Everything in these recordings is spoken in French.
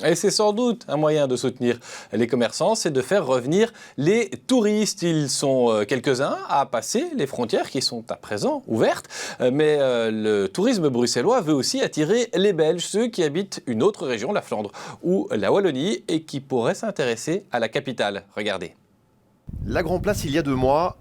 Et c'est sans doute un moyen de soutenir les commerçants, c'est de faire revenir les touristes. Ils sont quelques-uns à passer les frontières qui sont à présent ouvertes. Mais le tourisme bruxellois veut aussi attirer les Belges, ceux qui habitent une autre région, la Flandre ou la Wallonie, et qui pourraient s'intéresser à la capitale. Regardez. La Grand Place il y a 2 mois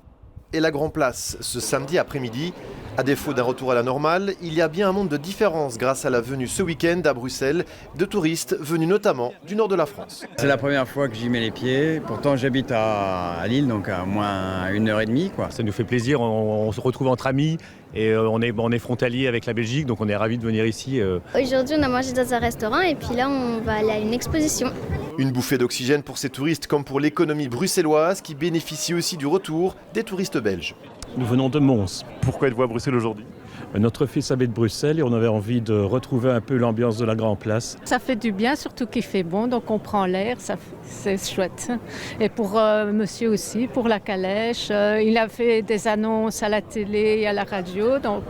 et la Grand Place ce samedi après-midi. À défaut d'un retour à la normale, il y a bien un monde de différence grâce à la venue ce week-end à Bruxelles de touristes venus notamment du nord de la France. C'est la première fois que j'y mets les pieds. Pourtant, j'habite à Lille, donc à moins 1h30, quoi. Ça nous fait plaisir, on se retrouve entre amis et on est frontalier avec la Belgique, donc on est ravis de venir ici. Aujourd'hui, on a mangé dans un restaurant et puis là, on va aller à une exposition. Une bouffée d'oxygène pour ces touristes comme pour l'économie bruxelloise qui bénéficie aussi du retour des touristes belges. Nous venons de Mons. Pourquoi êtes-vous à Bruxelles aujourd'hui ? Notre fils habite Bruxelles et on avait envie de retrouver un peu l'ambiance de la Grand Place. Ça fait du bien, surtout qu'il fait bon, donc on prend l'air, c'est chouette. Et pour monsieur aussi, pour la calèche, il a fait des annonces à la télé et à la radio, donc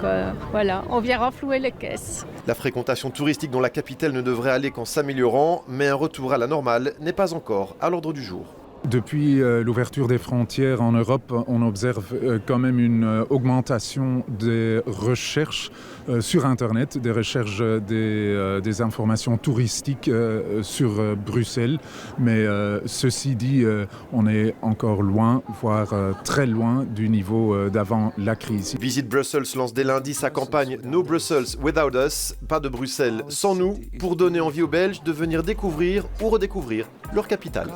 voilà, on vient renflouer les caisses. La fréquentation touristique dans la capitale ne devrait aller qu'en s'améliorant, mais un retour à la normale n'est pas encore à l'ordre du jour. Depuis l'ouverture des frontières en Europe, on observe quand même une augmentation des recherches sur Internet, des recherches des informations touristiques sur Bruxelles. Mais ceci dit, on est encore loin, voire très loin du niveau d'avant la crise. Visit Brussels lance dès lundi sa campagne No Brussels Without Us, pas de Bruxelles sans nous, pour donner envie aux Belges de venir découvrir ou redécouvrir leur capitale.